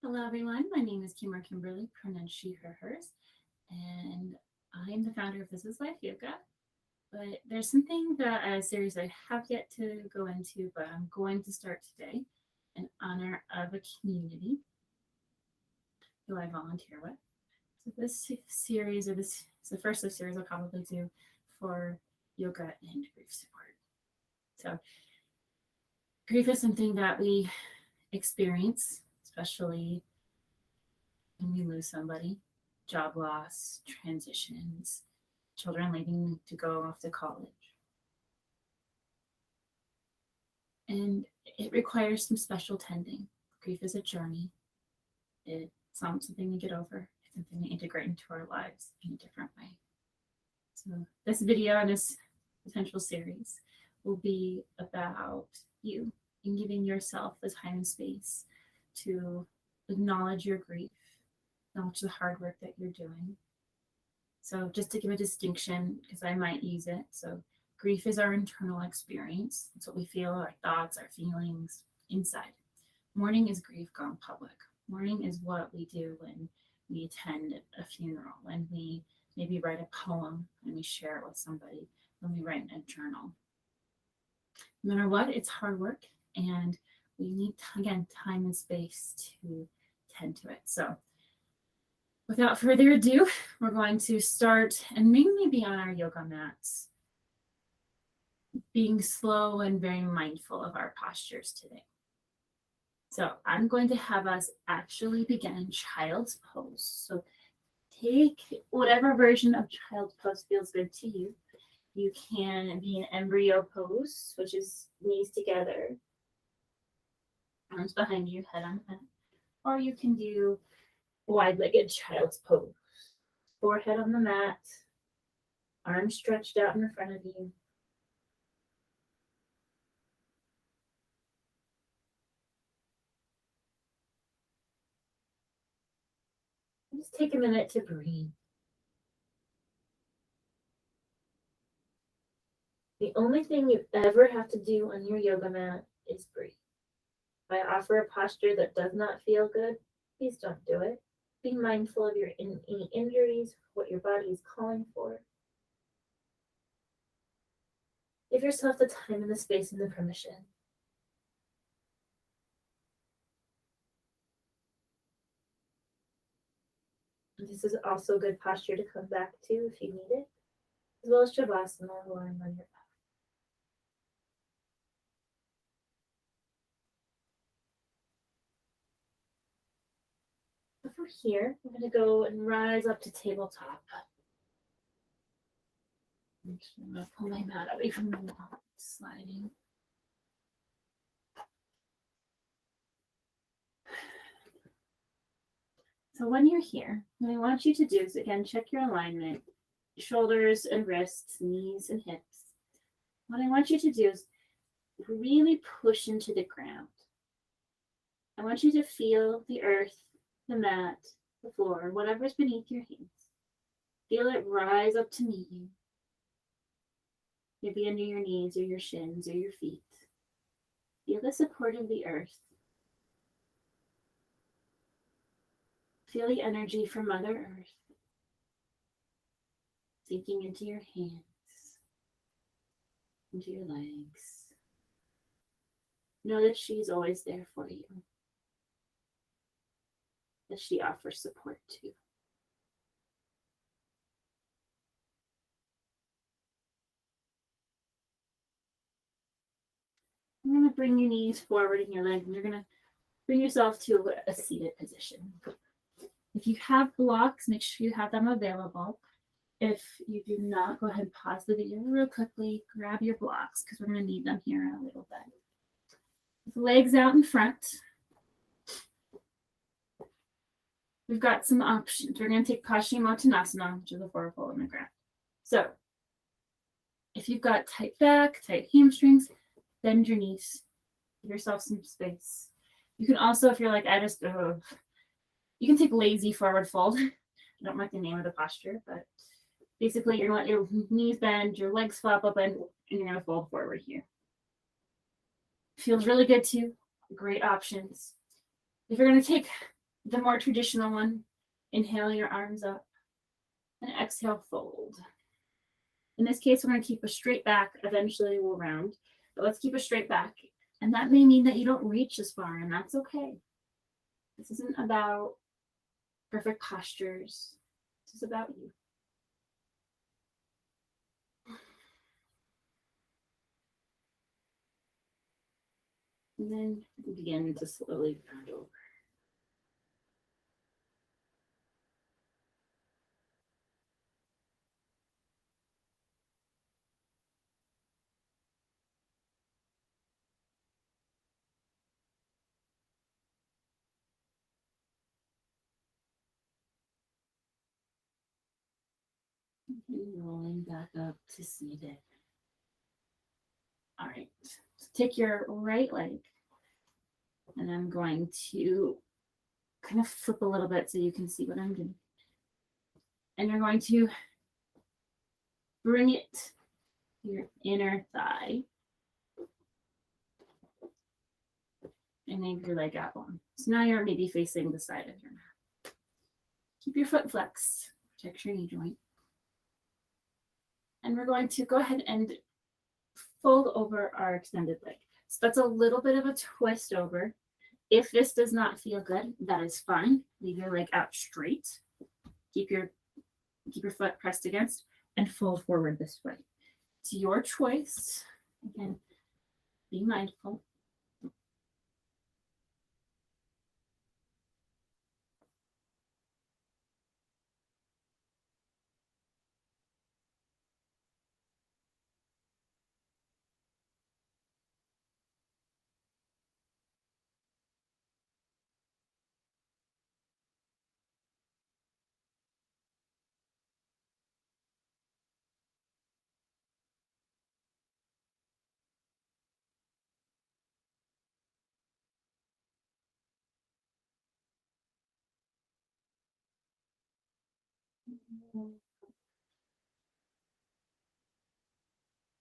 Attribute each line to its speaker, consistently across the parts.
Speaker 1: Hello, everyone. My name is Kimberly, pronouns she, her, hers, and I'm the founder of This Is Life Yoga. But there's something that a series I have yet to go into, but I'm going to start today in honor of a community who I volunteer with. So this series, or this is the first of the series I'll probably do for yoga and grief support. So grief is something that we experience, especially when we lose somebody, job loss, transitions, children leaving to go off to college. And it requires some special tending. Grief is a journey. It's not something we get over. It's something we integrate into our lives in a different way. So this video and this potential series will be about you and giving yourself the time and space to acknowledge your grief, acknowledge the hard work that you're doing. So just to give a distinction, because I might use it. So grief is our internal experience. It's what we feel, our thoughts, our feelings inside. Mourning is grief gone public. Mourning is what we do when we attend a funeral, when we maybe write a poem and we share it with somebody, when we write in a journal. No matter what, it's hard work, and we need, again, time and space to tend to it. So without further ado, we're going to start and mainly be on our yoga mats, being slow and very mindful of our postures today. So I'm going to have us actually begin child's pose. So take whatever version of child's pose feels good to you. You can be in embryo pose, which is knees together, arms behind you, head on head. Or you can do wide-legged child's pose. Forehead on the mat, arms stretched out in front of you. Just take a minute to breathe. The only thing you ever have to do on your yoga mat is breathe. If I offer a posture that does not feel good, please don't do it. Be mindful of any injuries, what your body is calling for. Give yourself the time and the space and the permission. This is also a good posture to come back to if you need it, as well as Shavasana, lying on your back. From here, we're going to go and rise up to tabletop. I'm just going to pull my mat away from the wall, sliding. So when you're here, what I want you to do is, again, check your alignment, shoulders and wrists, knees and hips. What I want you to do is really push into the ground. I want you to feel the earth, the mat, the floor, whatever's beneath your hands. Feel it rise up to meet you. Maybe under your knees or your shins or your feet. Feel the support of the earth. Feel the energy from Mother Earth sinking into your hands, into your legs. Know that she's always there for you, that she offers support to you. I'm going to bring your knees forward in your legs, and you're going to bring yourself to a seated position. If you have blocks, make sure you have them available. If you do not, go ahead and pause the video real quickly, grab your blocks, because we're going to need them here in a little bit. With legs out in front, we've got some options. We're going to take Paschimottanasana, which is a forward fold on the ground. So if you've got tight back, tight hamstrings, bend your knees. Give yourself some space. You can also, if you're like, you can take lazy forward fold. I don't like the name of the posture, but basically you're going to let your knees bend, your legs flop open, and you're going to fold forward here. Feels really good too. Great options. If you're going to take The more traditional one, inhale your arms up and exhale, fold. In this case, we're going to keep a straight back. Eventually we'll round, but let's keep a straight back. And that may mean that you don't reach as far, and that's okay. This isn't about perfect postures. This is about you. And then begin to slowly round over. And rolling back up to seated. All right. So take your right leg, and I'm going to kind of flip a little bit so you can see what I'm doing. And you're going to bring it to your inner thigh. And then your leg out long. So now you're maybe facing the side of your mat. Keep your foot flexed. Protect your knee joint. And we're going to go ahead and fold over our extended leg. So that's a little bit of a twist over. If this does not feel good, that is fine. Leave your leg out straight. Keep your foot pressed against and fold forward this way. It's your choice. Again, be mindful.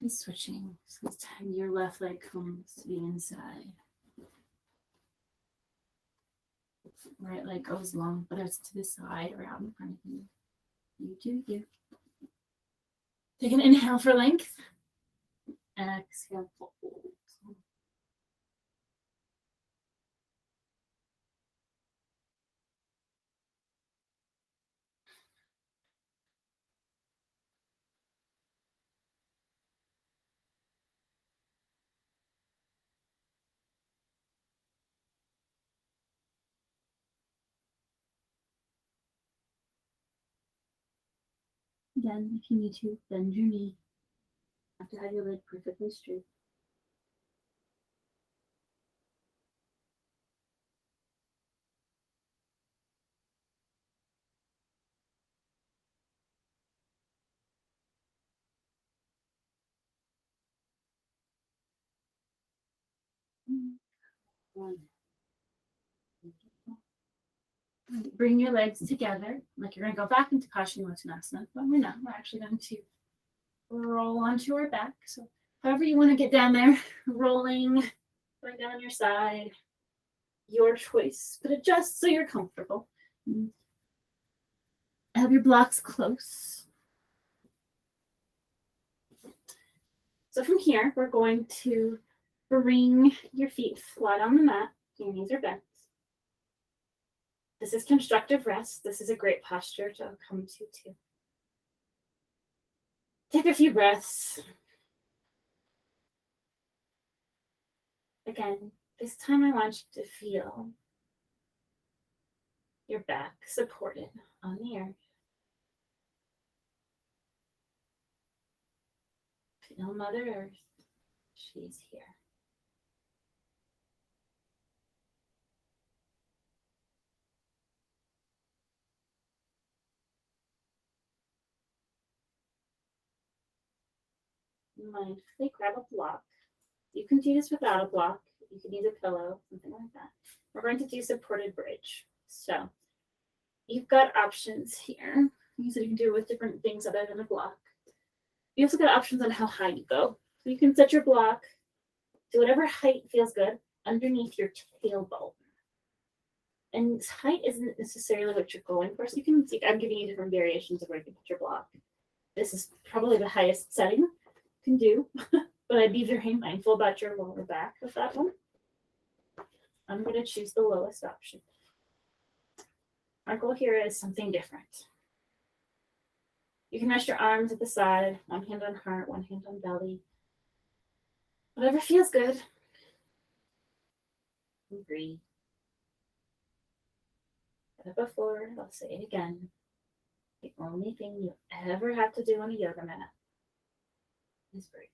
Speaker 1: Be switching. So this time your left leg comes to the inside. Right leg goes long, but it's to the side or out in front of you. You do you. Take an inhale for length. And exhale, fold. Again, if you need to, bend your knee. You have to have your leg perfectly straight. One. Bring your legs together, like you're going to go back into Paschimottanasana, but we're not. We're actually going to roll onto our back. So however you want to get down there, rolling, going down your side, your choice, but adjust so you're comfortable. Have your blocks close. So from here, we're going to bring your feet flat on the mat. Your knees are bent. This is constructive rest. This is a great posture to come to too. Take a few breaths. Again, this time I want you to feel your back supported on the earth. Feel Mother Earth. She's here. Mindfully grab a block. You can do this without a block. You can use a pillow, something like that. We're going to do supported bridge. So you've got options here. You can do it with different things other than a block. You also got options on how high you go. So you can set your block to whatever height feels good underneath your tailbone. And height isn't necessarily what you're going for. So you can see, I'm giving you different variations of where you can put your block. This is probably the highest setting you can do, but I'd be very mindful about your lower back with that one. I'm going to choose the lowest option. Our goal here is something different. You can rest your arms at the side, one hand on heart, one hand on belly. Whatever feels good. And breathe. Said it before, I'll say it again. The only thing you ever have to do on a yoga mat is breathe.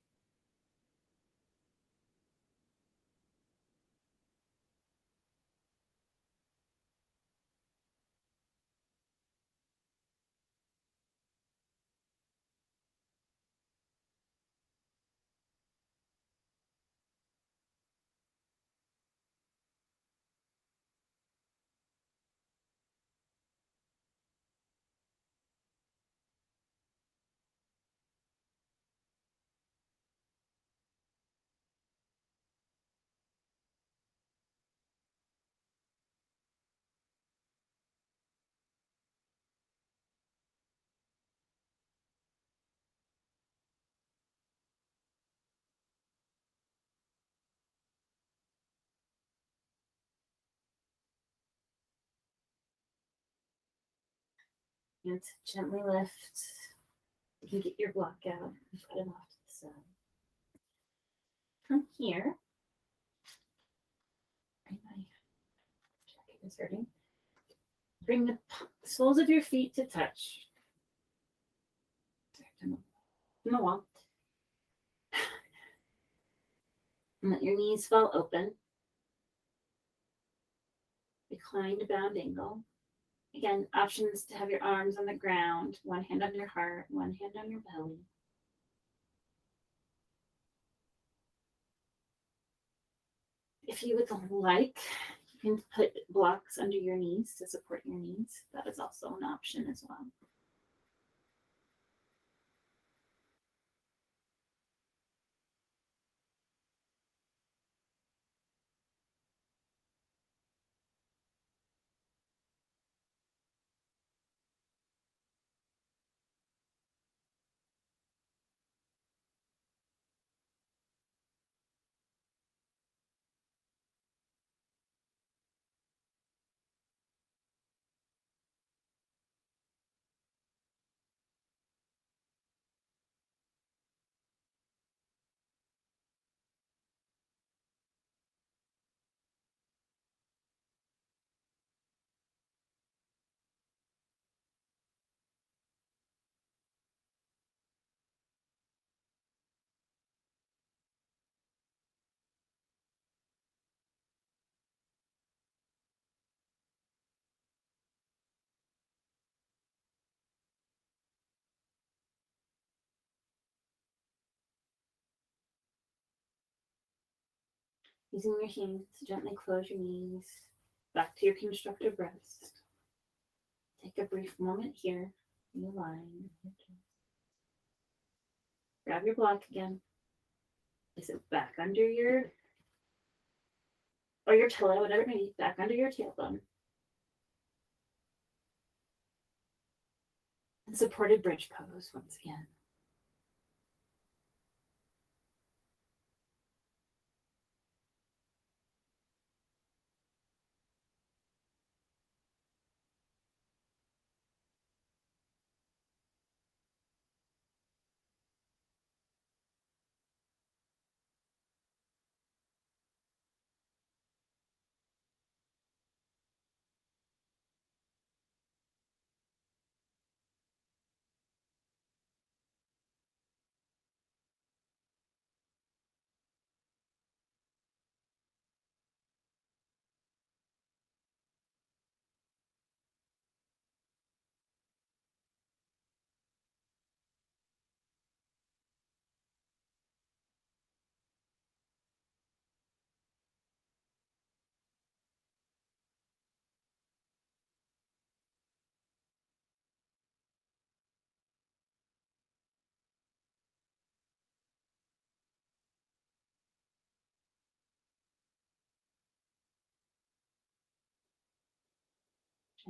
Speaker 1: And gently lift. You can get your block out and put it off to the side. From here, my jacket is hurting. Bring the soles of your feet to touch. On the wall. And let your knees fall open. Reclined bound angle. Again, options to have your arms on the ground, one hand on your heart, one hand on your belly. If you would like, you can put blocks under your knees to support your knees. That is also an option as well. Using your hands to gently close your knees back to your constructive rest. Take a brief moment here. Realign. Grab your block again. Place it back under your, or your pillow, whatever it may be, back under your tailbone. And supported bridge pose once again.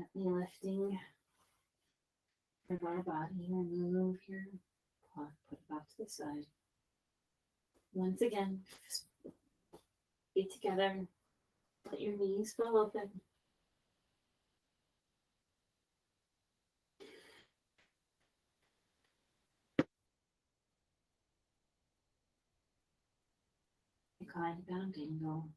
Speaker 1: Gently lifting from our body, remove your cloth, put it back to the side. Once again, feet together, let your knees fall open. Recline bound angle.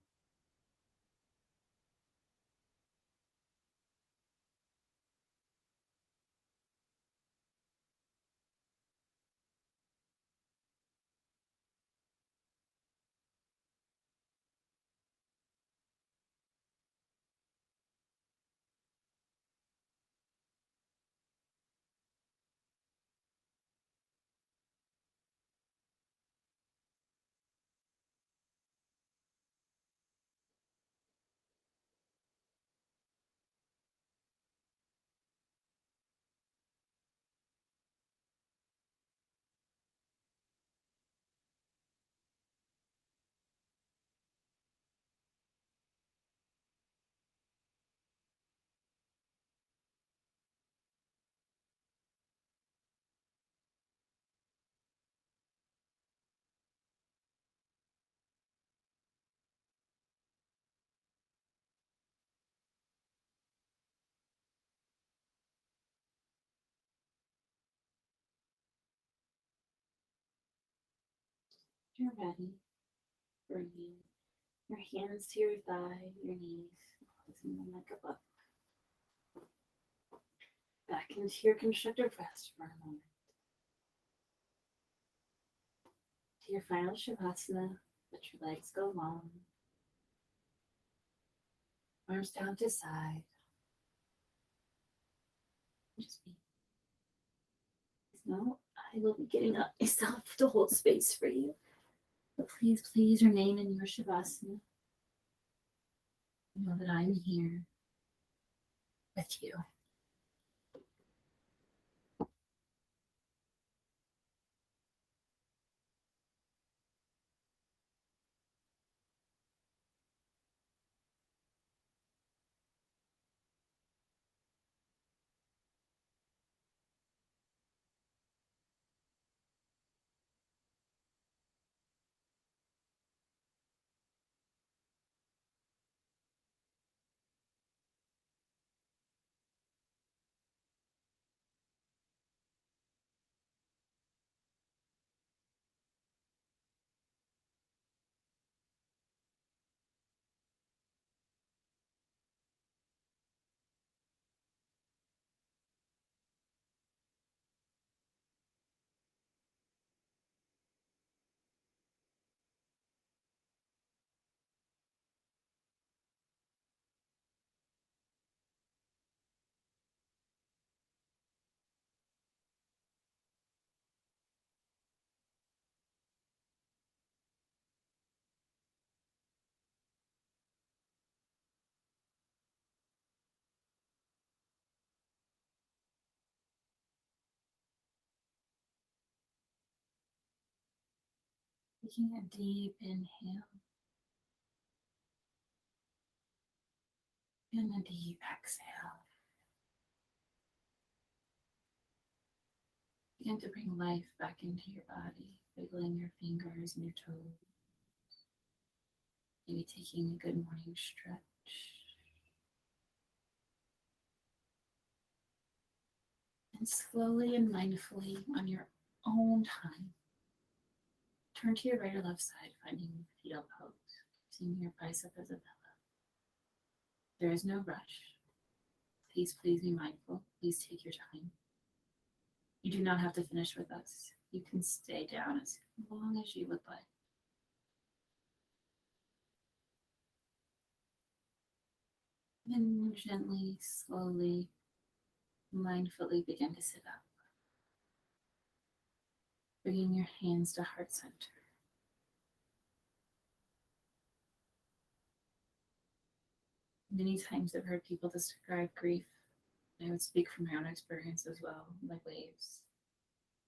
Speaker 1: You're ready. Bringing your hands to your thigh, your knees, closing them like a book. Back into your constructive rest for a moment. To your final Shavasana, let your legs go long. Arms down to side. Just be. No, I will be getting up myself to hold space for you. But please remain in your Shavasana. Know that I'm here with you. Taking a deep inhale and a deep exhale. Begin to bring life back into your body, wiggling your fingers and your toes. Maybe taking a good morning stretch. And slowly and mindfully, on your own time, turn to your right or left side, finding fetal pose, using your bicep as a pillow. There is no rush. Please be mindful. Please take your time. You do not have to finish with us. You can stay down as long as you would like. Then gently, slowly, mindfully begin to sit up. Bringing your hands to heart center. Many times I've heard people describe grief. I would speak from my own experience as well, like waves.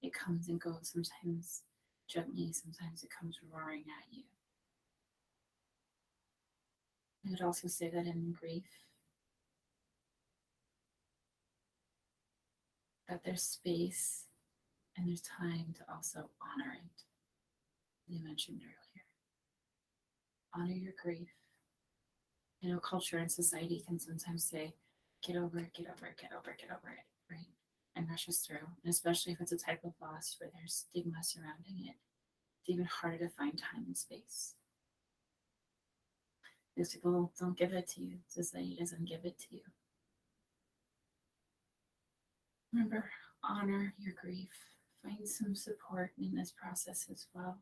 Speaker 1: It comes and goes, sometimes gently, sometimes it comes roaring at you. I would also say that in grief, that there's space and there's time to also honor it. As I mentioned earlier, honor your grief. I know culture and society can sometimes say, get over it, get over it, get over it, get over it, right? And rush us through. And especially if it's a type of loss where there's stigma surrounding it, it's even harder to find time and space. Because people don't give it to you, society doesn't give it to you. Remember, honor your grief. Find some support in this process as well.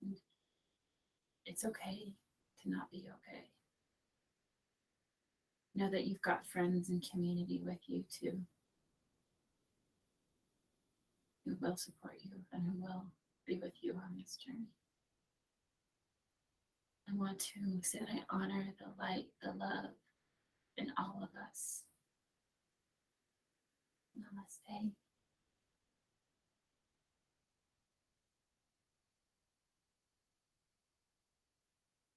Speaker 1: And it's okay to not be okay. Know that you've got friends and community with you too, who will support you and who will be with you on this journey. I want to say that I honor the light, the love in all of us. Namaste.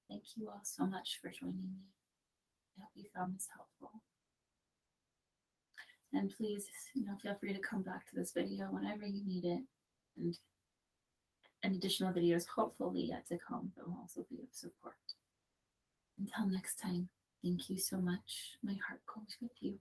Speaker 1: Thank you all so much for joining me. I hope you found this helpful. And please, feel free to come back to this video whenever you need it. And additional videos, hopefully yet to come, that will also be of support. Until next time, thank you so much. My heart goes with you.